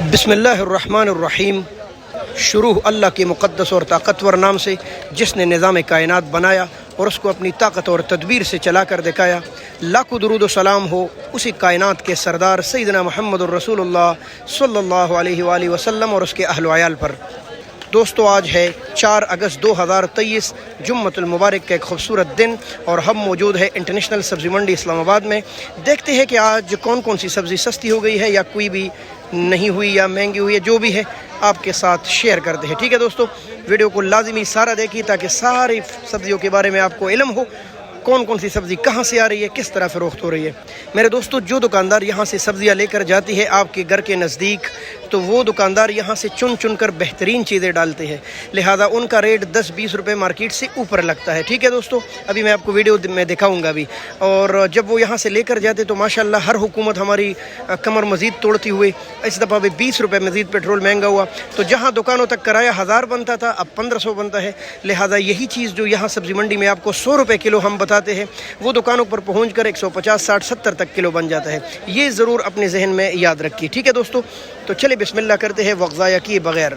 बिस्मिल्लाहिर्रहमानिर्रहीम। शुरू अल्लाह के मुक़द्दस और ताकतवर नाम से जिसने निज़ाम कायनात बनाया और उसको अपनी ताकत और तदबीर से चला कर दिखाया। लाखों दुरूद व सलाम हो उसी कायनात के सरदार सैयदना मुहम्मदुर रसूलुल्लाह सल्लल्लाहु अलैहि वसल्लम और उसके अहल व अयाल पर। दोस्तों, आज है 4 अगस्त 2023 जुम्मतुल मुबारक का एक खूबसूरत दिन और हम मौजूद है इंटरनेशनल सब्ज़ी मंडी इस्लामाबाद में। देखते हैं कि आज कौन कौन सी सब्ज़ी सस्ती हो गई है या कोई भी नहीं हुई या महंगी हुई है, जो भी है आपके साथ शेयर करते हैं। ठीक है दोस्तों, वीडियो को लाजमी सारा देखिए ताकि सारी सब्ज़ियों के बारे में आपको इल्म हो, कौन कौन सी सब्ज़ी कहाँ से आ रही है, किस तरह फ़रोख्त हो रही है। मेरे दोस्तों, जो दुकानदार यहाँ से सब्ज़ियाँ लेकर जाती है आपके घर के नज़दीक, तो वो दुकानदार यहाँ से चुन चुन कर बेहतरीन चीज़ें डालते हैं, लिहाजा उनका रेट 10-20 रुपये मार्केट से ऊपर लगता है। ठीक है दोस्तों, अभी मैं आपको वीडियो में दिखाऊंगा भी। और जब वो यहाँ से लेकर जाते तो माशाल्लाह हर हुकूमत हमारी कमर मज़ीद तोड़ती हुए इस दफ़ा भी 20 रुपये मज़ीद पेट्रोल महंगा हुआ। तो जहाँ दुकानों तक किराया 1000 बनता था, अब 1500 बनता है। लिहाजा यही चीज़ जो यहाँ सब्ज़ी मंडी में आपको 100 रुपये किलो हम बताते हैं, वो दुकानों पर पहुँच कर 150, 60, 70 तक किलो बन जाता है। ये ज़रूर अपने जहन में याद रखिए। ठीक है दोस्तों, तो चलिए बिस्मिल्लाह करते हैं वक्त ज़ाया किए बगैर।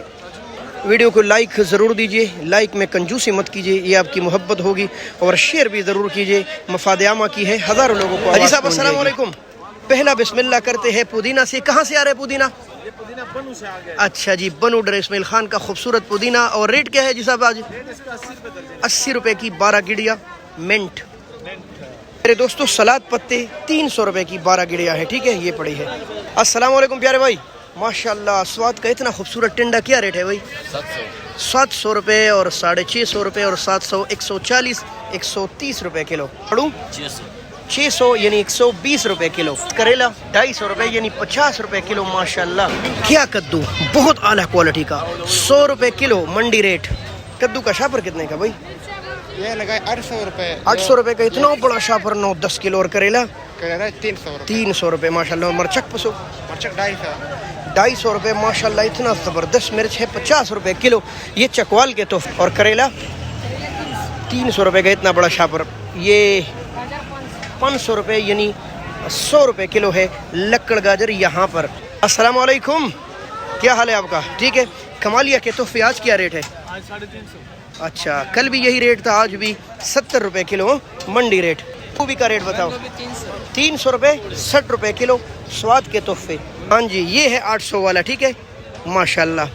वीडियो को लाइक ज़रूर दीजिए, लाइक में कंजूसी मत कीजिए, ये आपकी मोहब्बत होगी। और शेयर भी ज़रूर कीजिए, मफाद आमा की है, हज़ारों लोगों को। हाजी साहब अस्सलाम वालेकुम। पहला बिस्मिल्लाह करते हैं पुदीना से। कहाँ से आ रहा है पुदीना? बनू से आ गया। अच्छा जी, बनू डर इस्माइल खान का खूबसूरत पुदीना। और रेट क्या है जी साहब आज? 80 रुपये की 12 गिड़िया मिंट। मेरे दोस्तों, सलाद पत्ते 300 रुपये की 12 गिड़िया है। ठीक है, ये पड़ी है। अस्सलाम वालेकुम प्यारे भाई। माशाल्लाह, स्वाद का इतना खूबसूरत टिंडा क्या रेट है भाई? 700 रुपये और 650 रुपये और 700, 140, 130 रुपये किलो। पढ़ूँ 600 यानी 120 रुपये किलो। करेला 250 रुपये यानी 50 रुपये किलो। माशाल्लाह, क्या कद्दू, बहुत आला क्वालिटी का, 100 रुपये किलो मंडी रेट। कद्दू का शापर कितने का भाई? ये लगाए 800 रुपये। 800 रुपये का इतना बड़ा शापर 9-10 किलो। और करेला 300 रुपये माशाल्लाह। मरचक पसो? मरचक 250। 250 रुपये माशाल्लाह, इतना ज़बरदस्त मिर्च है। 50 रुपये किलो ये चकवाल के तो। और करेला 300 रुपये का इतना बड़ा शापर। ये 500 रुपये यानी 100 रुपये किलो है लक्कड़ गाजर यहाँ पर। अस्सलाम वालेकुम, क्या हाल है आपका? ठीक है। कमालिया के तोहफे आज क्या रेट है? आज 350। अच्छा, कल भी यही रेट था, आज भी 70 रुपये किलो मंडी रेट। गोभी का रेट बताओ? 300 रुपये, 60 रुपये किलो। स्वाद के तोहफे, हाँ जी, ये है 800 वाला। ठीक है माशाल्लाह।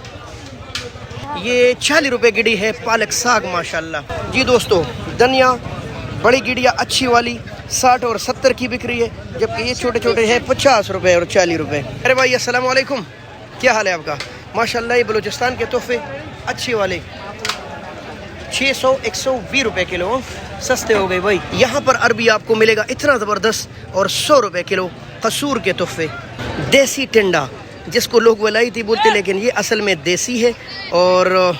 ये 40 रुपये गिड़ी है पालक साग माशाल्लाह। जी दोस्तों, धनिया बड़ी गिड़िया अच्छी वाली 60 और 70 की बिक रही है, जबकि ये छोटे छोटे हैं 50 रुपये और 40 रुपये। अरे भाई अस्सलाम वालेकुम, क्या हाल है आपका? माशाल्लाह, ये बलूचिस्तान के तोहफे अच्छे वाले 600, 120 रुपये किलो। सस्ते हो गए भाई। यहाँ पर अरबी आपको मिलेगा इतना ज़बरदस्त और 100 रुपये किलो। कसूर के तोहफे, देसी टिंडा जिसको लोग वलायती बोलते, लेकिन ये असल में देसी है। और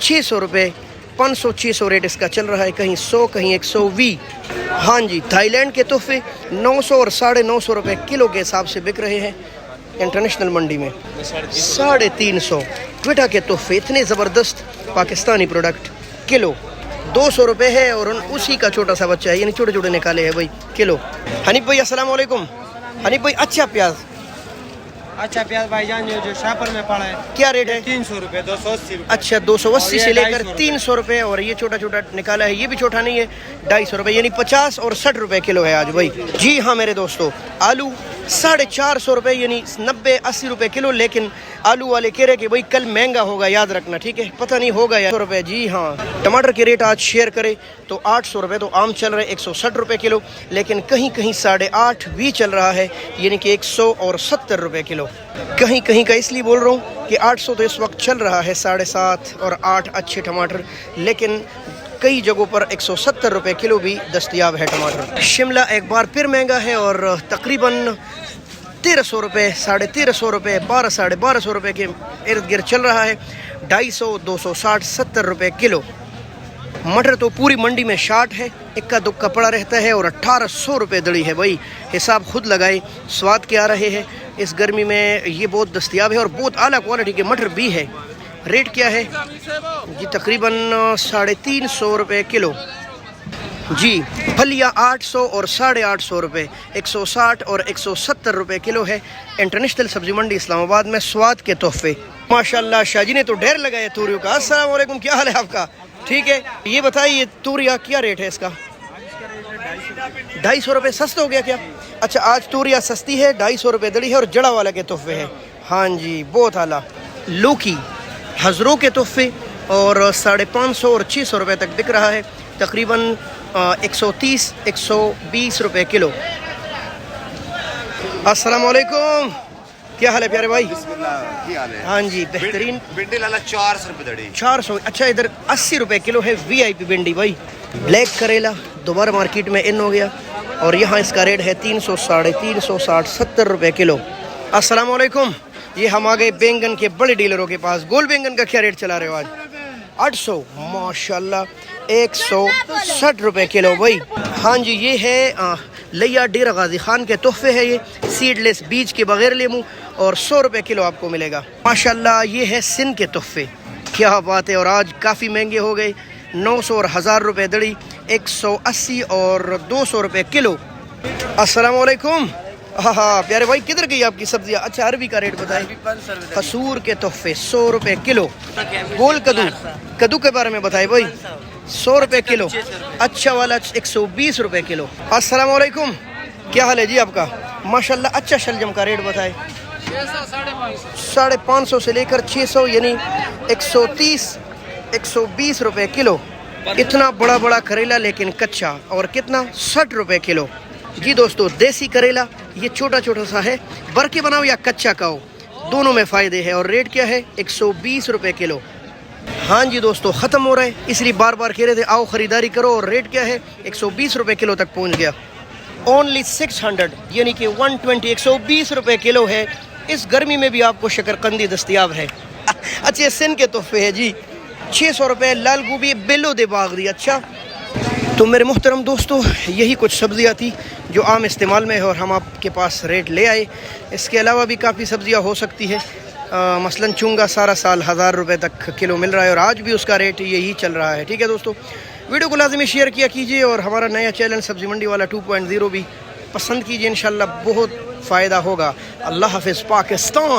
600 रुपये, 500, 600 रेट इसका चल रहा है, कहीं 100, कहीं 120। हाँ जी, थाईलैंड के तोहफे 900 और 950 रुपये किलो के हिसाब से बिक रहे हैं इंटरनेशनल मंडी में। 350। ट्विटा के तोहफे इतने ज़बरदस्त पाकिस्तानी प्रोडक्ट किलो 200 रुपये है। और उसी का छोटा सा बच्चा है, यानी छोटे छोटे निकाले हैं भाई किलो। हनीफ भाई अस्सलाम वालेकुम। हनीफ भाई, अच्छा प्याज भाईजान जो शापर में पड़ा है क्या रेट है? 300 रुपये, 280 रुपये। अच्छा, 280 से लेकर 300 रुपये। और ये छोटा छोटा निकाला है, ये भी छोटा नहीं है, 250 रुपये यानी 50 और 60 रुपये किलो है आज भाई। जी हाँ मेरे दोस्तों, आलू 450 रुपये यानी 90-80 रुपये किलो। लेकिन आलू वाले कह रहे कि भाई कल महंगा होगा, याद रखना। ठीक है, पता नहीं होगा या 100 रुपये। जी हाँ, टमाटर के रेट आज शेयर करें तो 800 रुपये तो आम चल रहे, 160 रुपये किलो। लेकिन कहीं कहीं 8.5 भी चल रहा है, यानी कि 170 रुपये किलो। कहीं कहीं का इसलिए बोल रहा हूँ कि 800 तो इस वक्त चल रहा है, 7.5 और 8 अच्छे टमाटर। लेकिन कई जगहों पर 170 रुपये किलो भी दस्तयाब है टमाटर। शिमला एक बार फिर महंगा है और तकरीबन 1300 रुपये, 1350 रुपये, 12, 1250 रुपये के इर्द गिर्द चल रहा है। 250, 260, 70 रुपये किलो। मटर तो पूरी मंडी में शार्ट है, इक्का दुक्का पड़ा रहता है। और 1800 रुपये दड़ी है भाई, हिसाब खुद लगाए। स्वाद के आ रहे हैं इस गर्मी में, ये बहुत दस्तयाब है और बहुत आला क्वालिटी के मटर भी है। रेट क्या है जी? तकरीबन 350 रुपये किलो। جی پھلیاں 800 اور 850 روپے، 160 اور 170 روپے کلو ہے۔ انٹرنیشنل سبزی منڈی اسلام آباد میں سواد کے تحفے۔ ماشاءاللہ شاہ جی نے تو ڈھیر لگایا توریوں کا۔ السلام علیکم، کیا حال ہے آپ کا؟ ٹھیک ہے، یہ بتائیے توریا کیا ریٹ ہے اس کا؟ 250 روپے سستا ہو گیا کیا؟ اچھا آج توریا سستی ہے، 250 روپے دڑی ہے اور جڑا والا کے تحفے ہے۔ ہاں جی بہت اعلیٰ۔ لوکی ہزروں کے تحفے اور 550 اور 600 روپے تک بک رہا ہے، تقریباً 130 120 روپے کلو۔ السلام علیکم، کیا حال ہے پیارے بھائی؟ بسم اللہ، کی حال ہے؟ ہاں جی بہترین۔ بھنڈی لالا 400 روپے دڑی۔ 400، اچھا ادھر 80 روپے کلو ہے وی آئی پی بھنڈی بھائی۔ بلیک کریلا دوبارہ مارکیٹ میں ان ہو گیا اور یہاں اس کا ریٹ ہے 300 350 70 روپے کلو۔ السلام علیکم، یہ ہم آ گئے بینگن کے بڑے ڈیلروں کے پاس۔ گول بینگن کا کیا ریٹ چلا رہے ہو آج؟ 800، ماشاءاللہ 160 روپے کلو بھائی۔ ہاں جی یہ ہے لیا ڈیرہ غازی خان کے تحفے ہے، یہ سیڈ لیس بیج کے بغیر لیمو اور 100 روپے کلو آپ کو ملے گا۔ ماشاءاللہ یہ ہے سن کے تحفے، کیا بات ہے، اور آج کافی مہنگے ہو گئے، 900 اور 1000 روپے دڑی، 180 اور 200 روپے کلو۔ السلام علیکم، ہاں پیارے بھائی کدھر گئی آپ کی سبزیاں؟ اچھا عربی کا ریٹ بتائیں۔ قصور کے تحفے 100 روپے کلو۔ گول کدو، کدو کے بارے میں بتائے بھائی، 100 روپے کلو۔ اچھا والا 120 روپے کلو۔ السلام علیکم، کیا حال ہے جی آپ کا؟ ماشاءاللہ اچھا شلجم کا ریٹ بتائے۔ 550 سے لے کر 600 یعنی 130 120 روپے کلو۔ اتنا بڑا بڑا کریلا لیکن کچا، اور کتنا؟ 60 روپے کلو۔ جی دوستو دیسی کریلا یہ چھوٹا چھوٹا سا ہے، برکے بناؤ یا کچا کھاؤ دونوں میں فائدے ہیں، اور ریٹ کیا ہے؟ 120 روپے کلو۔ ہاں جی دوستو ختم ہو رہا ہے، اس لیے بار بار کہہ رہے تھے آؤ خریداری کرو، اور ریٹ کیا ہے؟ 120 روپے کلو تک پہنچ گیا۔ اونلی 600 یعنی کہ 120 120 روپے کلو ہے۔ اس گرمی میں بھی آپ کو شکرقندی دستیاب ہے۔ اچھا سن کے تحفے ہے جی، 600 روپے لال گوبھی بیلو دے باغ دی۔ اچھا تو میرے محترم دوستو یہی کچھ سبزیاں تھی جو عام استعمال میں ہے اور ہم آپ کے پاس ریٹ لے آئے۔ اس کے علاوہ بھی کافی سبزیاں ہو سکتی ہے، مثلا چونگا سارا سال 1000 روپے تک کلو مل رہا ہے اور آج بھی اس کا ریٹ یہی چل رہا ہے۔ ٹھیک ہے دوستو، ویڈیو کو لازمی شیئر کیا کیجیے اور ہمارا نیا چینل سبزی منڈی والا 2.0 بھی پسند کیجیے، انشاءاللہ بہت فائدہ ہوگا۔ اللہ حافظ پاکستان۔